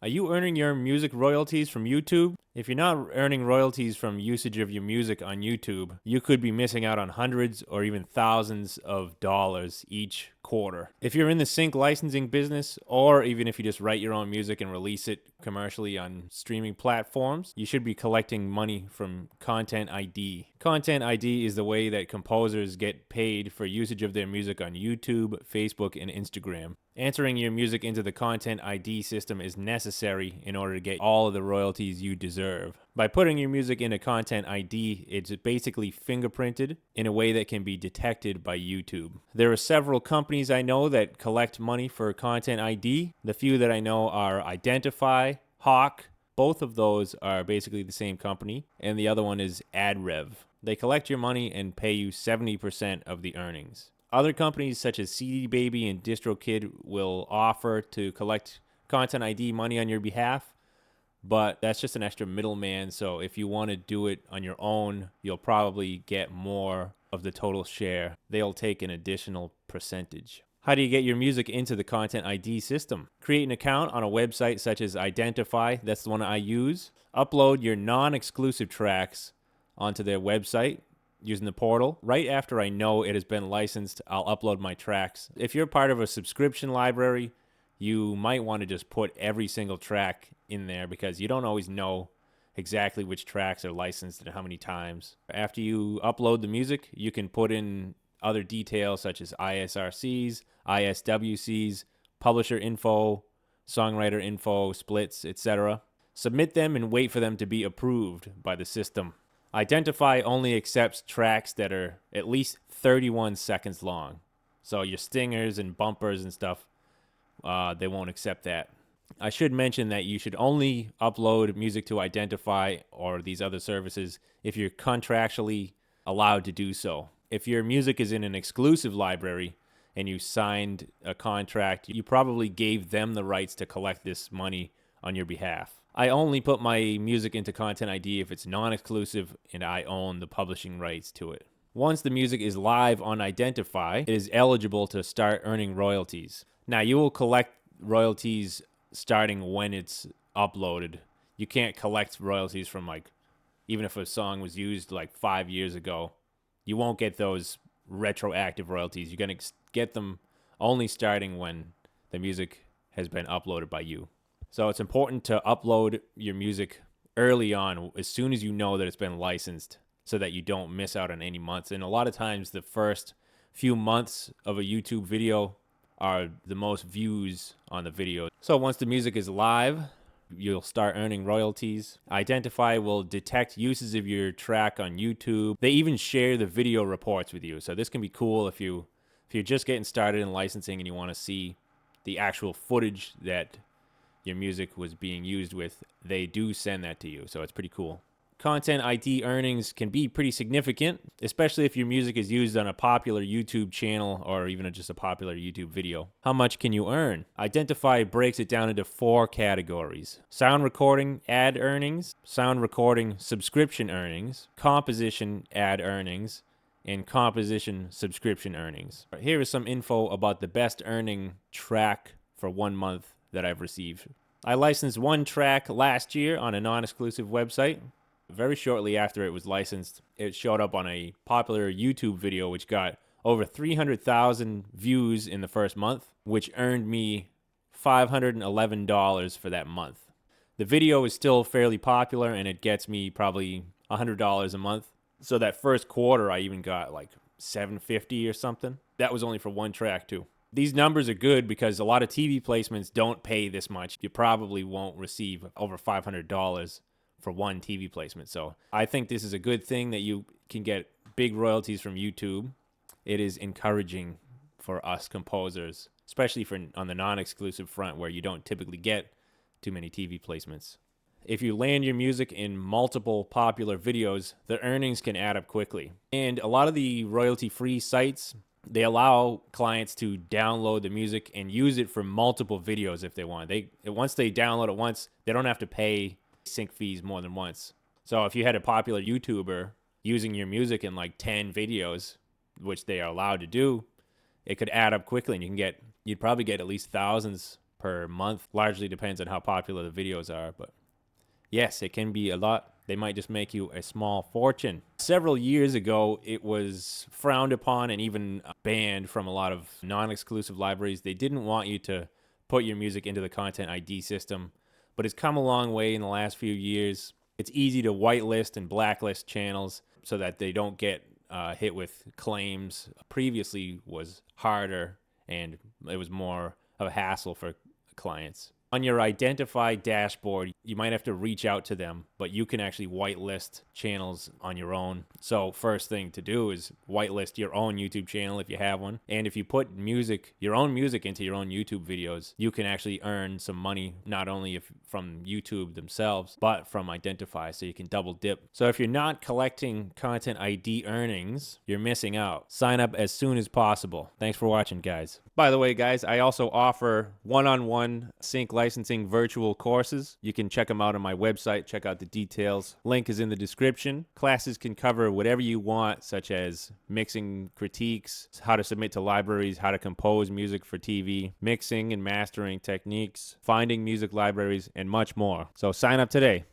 Are you earning your music royalties from YouTube? If you're not earning royalties from usage of your music on YouTube, you could be missing out on hundreds or even thousands of dollars each quarter. If you're in the sync licensing business, or even if you just write your own music and release it commercially on streaming platforms, you should be collecting money from Content ID. Content ID is the way that composers get paid for usage of their music on YouTube, Facebook, and Instagram. Entering your music into the Content ID system is necessary in order to get all of the royalties you deserve. By putting your music into Content ID, it's basically fingerprinted in a way that can be detected by YouTube. There are several companies I know that collect money for Content ID. The few that I know are Identify, Hawk. Both of those are basically the same company, and the other one is AdRev. They collect your money and pay you 70% of the earnings. Other companies such as CD Baby and DistroKid will offer to collect Content ID money on your behalf, but that's just an extra middleman. So if you want to do it on your own, you'll probably get more of the total share. They'll take an additional percentage. How do you get your music into the Content ID system? Create an account on a website such as Identify. That's the one I use. Upload your non-exclusive tracks onto their website using the portal. Right after I know it has been licensed, I'll upload my tracks. If you're part of a subscription library, you might want to just put every single track in there because you don't always know exactly which tracks are licensed and how many times. After you upload the music, you can put in other details such as ISRCs, ISWCs, publisher info, songwriter info, splits, etc. Submit them and wait for them to be approved by the system. Identify only accepts tracks that are at least 31 seconds long. So your stingers and bumpers and stuff, they won't accept that. I should mention that you should only upload music to Identify or these other services if you're contractually allowed to do so. If your music is in an exclusive library and you signed a contract, you probably gave them the rights to collect this money on your behalf. I only put my music into Content ID if it's non-exclusive and I own the publishing rights to it. Once the music is live on Identify, it is eligible to start earning royalties. Now, you will collect royalties starting when it's uploaded. You can't collect royalties from even if a song was used 5 years ago, you won't get those retroactive royalties. You're going to get them only starting when the music has been uploaded by you. So it's important to upload your music early on, as soon as you know that it's been licensed, so that you don't miss out on any months. And a lot of times the first few months of a YouTube video are the most views on the video. So once the music is live, you'll start earning royalties. Identify will detect uses of your track on YouTube. They even share the video reports with you. So this can be cool if you're just getting started in licensing and you want to see the actual footage that your music was being used with. They do send that to you, so it's pretty cool. Content ID earnings can be pretty significant, especially if your music is used on a popular YouTube channel or even just a popular YouTube video. How much can you earn? Identify breaks it down into 4 categories: sound recording ad earnings, sound recording subscription earnings, composition ad earnings, and composition subscription earnings. Here is some info about the best earning track for 1 month that I've received. I licensed one track last year on a non-exclusive website. Very shortly after it was licensed, it showed up on a popular YouTube video, which got over 300,000 views in the first month, which earned me $511 for that month. The video is still fairly popular, and it gets me probably $100 a month. So that first quarter, I even got $750 or something. That was only for one track, too. These numbers are good because a lot of TV placements don't pay this much. You probably won't receive over $500 for one TV placement. So I think this is a good thing that you can get big royalties from YouTube. It is encouraging for us composers, especially on the non-exclusive front where you don't typically get too many TV placements. If you land your music in multiple popular videos, the earnings can add up quickly. And a lot of the royalty-free sites, they allow clients to download the music and use it for multiple videos if they want. Once they download it once, they don't have to pay sync fees more than once. So if you had a popular YouTuber using your music in 10 videos, which they are allowed to do, it could add up quickly, and you'd probably get at least thousands per month. Largely depends on how popular the videos are, but yes, it can be a lot. They might just make you a small fortune. Several years ago, it was frowned upon and even banned from a lot of non-exclusive libraries. They didn't want you to put your music into the Content ID system, but it's come a long way in the last few years. It's easy to whitelist and blacklist channels so that they don't get hit with claims. Previously was harder and it was more of a hassle for clients. On your identify dashboard, you might have to reach out to them, but you can actually whitelist channels on your own. So first thing to do is whitelist your own YouTube channel if you have one. And if you put music, your own music into your own YouTube videos, you can actually earn some money, not only from YouTube themselves, but from Identify, so you can double dip. So if you're not collecting Content ID earnings, you're missing out. Sign up as soon as possible. Thanks for watching, guys. By the way, guys, I also offer one-on-one sync licensing virtual courses. You can check them out on my website. Check out the details. Link is in the description. Classes can cover whatever you want, such as mixing critiques, how to submit to libraries, how to compose music for TV, mixing and mastering techniques, finding music libraries, and much more. So sign up today.